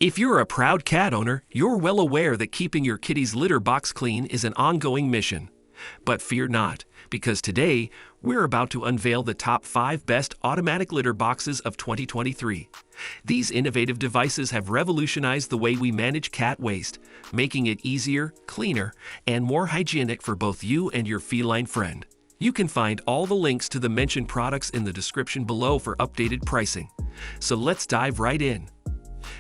If you're a proud cat owner, you're well aware that keeping your kitty's litter box clean is an ongoing mission. But fear not, because today, we're about to unveil the top 5 best automatic litter boxes of 2023. These innovative devices have revolutionized the way we manage cat waste, making it easier, cleaner, and more hygienic for both you and your feline friend. You can find all the links to the mentioned products in the description below for updated pricing. So let's dive right in.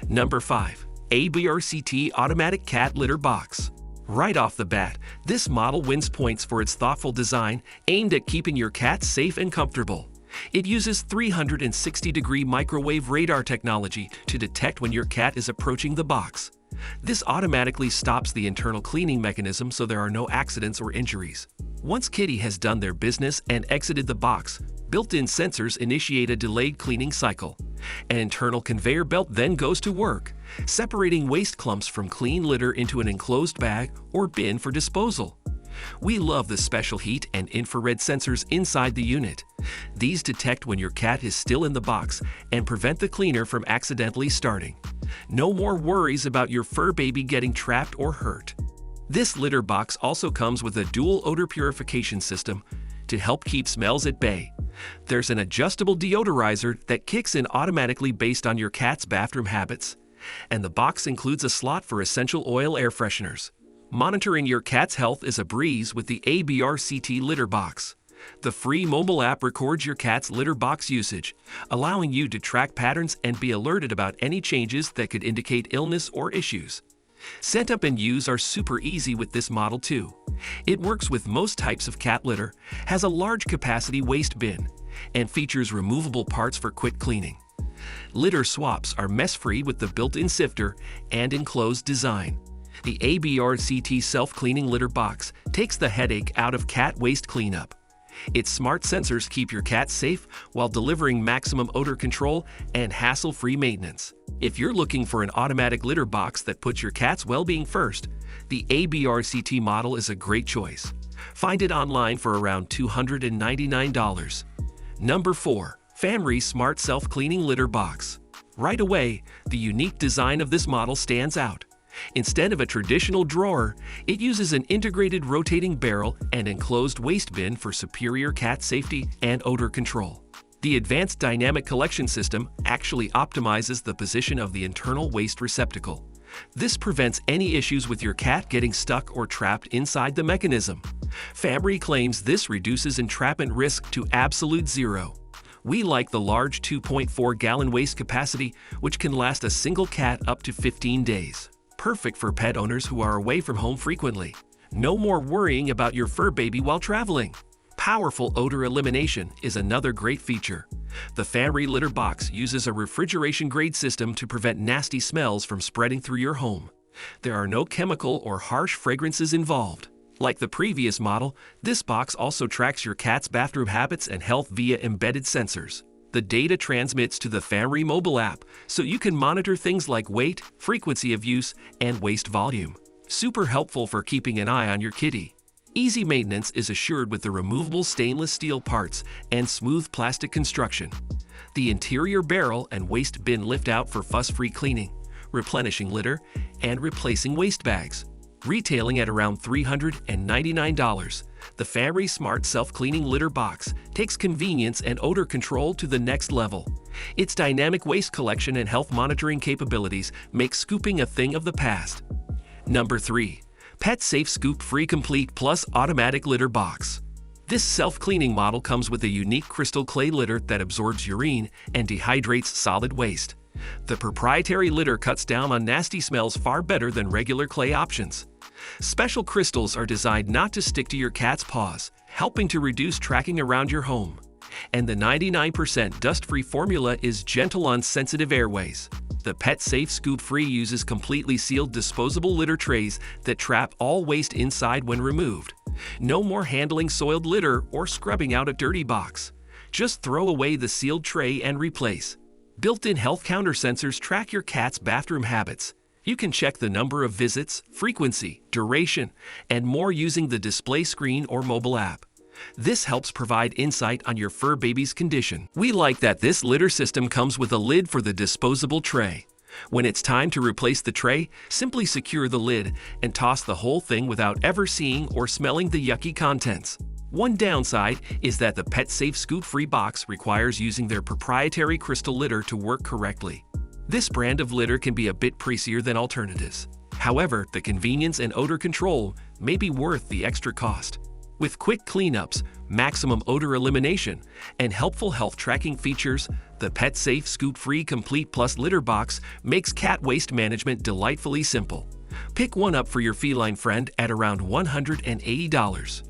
Number 5. ABRCT Automatic Cat Litter Box. Right off the bat, this model wins points for its thoughtful design aimed at keeping your cat safe and comfortable. It uses 360-degree microwave radar technology to detect when your cat is approaching the box. This automatically stops the internal cleaning mechanism so there are no accidents or injuries. Once kitty has done their business and exited the box, built-in sensors initiate a delayed cleaning cycle. An internal conveyor belt then goes to work, separating waste clumps from clean litter into an enclosed bag or bin for disposal. We love the special heat and infrared sensors inside the unit. These detect when your cat is still in the box and prevent the cleaner from accidentally starting. No more worries about your fur baby getting trapped or hurt. This litter box also comes with a dual odor purification system to help keep smells at bay. There's an adjustable deodorizer that kicks in automatically based on your cat's bathroom habits. And the box includes a slot for essential oil air fresheners. Monitoring your cat's health is a breeze with the ABRCT Litter Box. The free mobile app records your cat's litter box usage, allowing you to track patterns and be alerted about any changes that could indicate illness or issues. Setup and use are super easy with this model too. It works with most types of cat litter, has a large capacity waste bin, and features removable parts for quick cleaning. Litter swaps are mess-free with the built-in sifter and enclosed design. The ABRCT self-cleaning litter box takes the headache out of cat waste cleanup. Its smart sensors keep your cat safe while delivering maximum odor control and hassle-free maintenance. If you're looking for an automatic litter box that puts your cat's well-being first, the ABRCT model is a great choice. Find it online for around $299. Number 4. Famree Smart Self-Cleaning Litter Box. Right away, the unique design of this model stands out. Instead of a traditional drawer, it uses an integrated rotating barrel and enclosed waste bin for superior cat safety and odor control. The advanced dynamic collection system actually optimizes the position of the internal waste receptacle. This prevents any issues with your cat getting stuck or trapped inside the mechanism. Famree claims this reduces entrapment risk to absolute zero. We like the large 2.4-gallon waste capacity, which can last a single cat up to 15 days. Perfect for pet owners who are away from home frequently. No more worrying about your fur baby while traveling. Powerful odor elimination is another great feature. The Famree litter box uses a refrigeration-grade system to prevent nasty smells from spreading through your home. There are no chemical or harsh fragrances involved. Like the previous model, this box also tracks your cat's bathroom habits and health via embedded sensors. The data transmits to the Famree mobile app, so you can monitor things like weight, frequency of use, and waste volume. Super helpful for keeping an eye on your kitty. Easy maintenance is assured with the removable stainless steel parts and smooth plastic construction. The interior barrel and waste bin lift out for fuss-free cleaning, replenishing litter, and replacing waste bags. Retailing at around $399, the Famree Smart Self-Cleaning Litter Box takes convenience and odor control to the next level. Its dynamic waste collection and health monitoring capabilities make scooping a thing of the past. Number 3. PetSafe ScoopFree Complete Plus Automatic Litter Box. This self-cleaning model comes with a unique crystal clay litter that absorbs urine and dehydrates solid waste. The proprietary litter cuts down on nasty smells far better than regular clay options. Special crystals are designed not to stick to your cat's paws, helping to reduce tracking around your home. And the 99% dust-free formula is gentle on sensitive airways. The PetSafe ScoopFree uses completely sealed disposable litter trays that trap all waste inside when removed. No more handling soiled litter or scrubbing out a dirty box. Just throw away the sealed tray and replace. Built-in health counter sensors track your cat's bathroom habits. You can check the number of visits, frequency, duration, and more using the display screen or mobile app. This helps provide insight on your fur baby's condition. We like that this litter system comes with a lid for the disposable tray. When it's time to replace the tray, simply secure the lid and toss the whole thing without ever seeing or smelling the yucky contents. One downside is that the PetSafe ScoopFree box requires using their proprietary crystal litter to work correctly. This brand of litter can be a bit pricier than alternatives. However, the convenience and odor control may be worth the extra cost. With quick cleanups, maximum odor elimination, and helpful health tracking features, the PetSafe ScoopFree Complete Plus litter box makes cat waste management delightfully simple. Pick one up for your feline friend at around $180.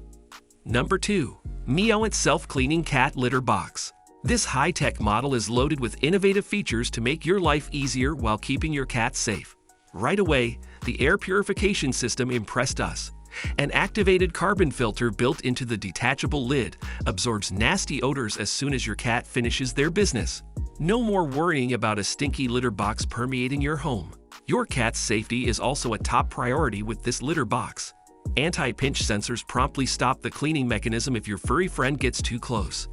Number 2. MeoWant Self-Cleaning Cat Litter Box. This high-tech model is loaded with innovative features to make your life easier while keeping your cat safe. Right away, the air purification system impressed us. An activated carbon filter built into the detachable lid absorbs nasty odors as soon as your cat finishes their business. No more worrying about a stinky litter box permeating your home. Your cat's safety is also a top priority with this litter box. Anti-pinch sensors promptly stop the cleaning mechanism if your furry friend gets too close.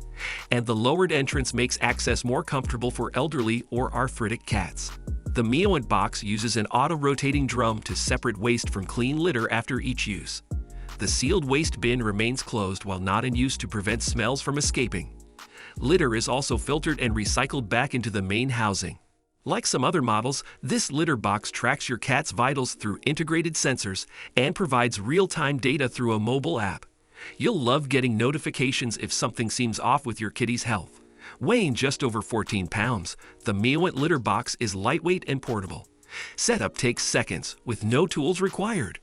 And the lowered entrance makes access more comfortable for elderly or arthritic cats. The MeoWant box uses an auto-rotating drum to separate waste from clean litter after each use. The sealed waste bin remains closed while not in use to prevent smells from escaping. Litter is also filtered and recycled back into the main housing. Like some other models, this litter box tracks your cat's vitals through integrated sensors and provides real-time data through a mobile app. You'll love getting notifications if something seems off with your kitty's health. Weighing just over 14 pounds, the MeoWant litter box is lightweight and portable. Setup takes seconds with no tools required.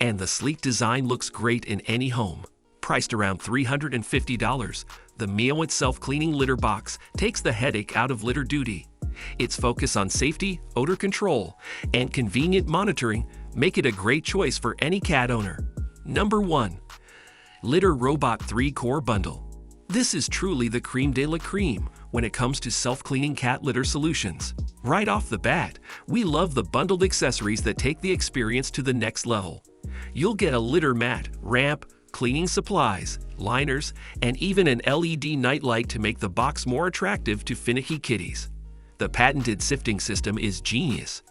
And the sleek design looks great in any home. Priced around $350, the MeoWant self-cleaning litter box takes the headache out of litter duty. Its focus on safety, odor control, and convenient monitoring make it a great choice for any cat owner. Number 1. Litter Robot 3 Core Bundle. This is truly the creme de la creme when it comes to self-cleaning cat litter solutions. Right off the bat, we love the bundled accessories that take the experience to the next level. You'll get a litter mat, ramp, cleaning supplies, liners, and even an LED nightlight to make the box more attractive to finicky kitties. The patented sifting system is genius.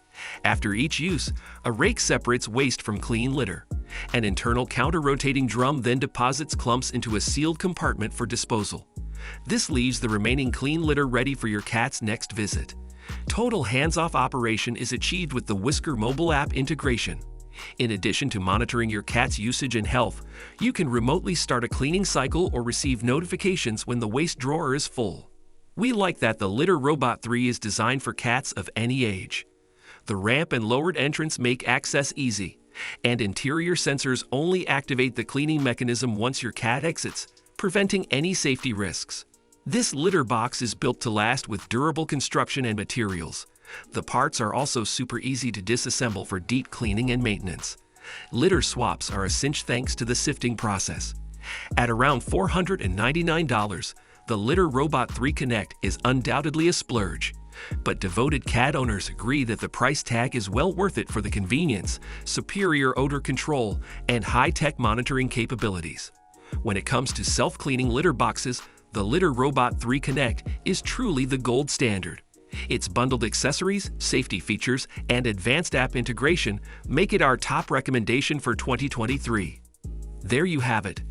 After each use, a rake separates waste from clean litter. An internal counter-rotating drum then deposits clumps into a sealed compartment for disposal. This leaves the remaining clean litter ready for your cat's next visit. Total hands-off operation is achieved with the Whisker mobile app integration. In addition to monitoring your cat's usage and health, you can remotely start a cleaning cycle or receive notifications when the waste drawer is full. We like that the Litter Robot 3 is designed for cats of any age. The ramp and lowered entrance make access easy, and interior sensors only activate the cleaning mechanism once your cat exits, preventing any safety risks. This litter box is built to last with durable construction and materials. The parts are also super easy to disassemble for deep cleaning and maintenance. Litter swaps are a cinch thanks to the sifting process. At around $499, the Litter Robot 3 Connect is undoubtedly a splurge. But devoted cat owners agree that the price tag is well worth it for the convenience, superior odor control, and high-tech monitoring capabilities. When it comes to self-cleaning litter boxes, the Litter Robot 3 Connect is truly the gold standard. Its bundled accessories, safety features, and advanced app integration make it our top recommendation for 2023. There you have it,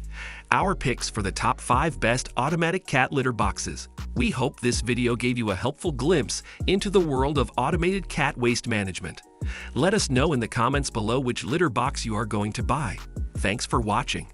our picks for the top 5 best automatic cat litter boxes. We hope this video gave you a helpful glimpse into the world of automated cat waste management. Let us know in the comments below which litter box you are going to buy. Thanks for watching.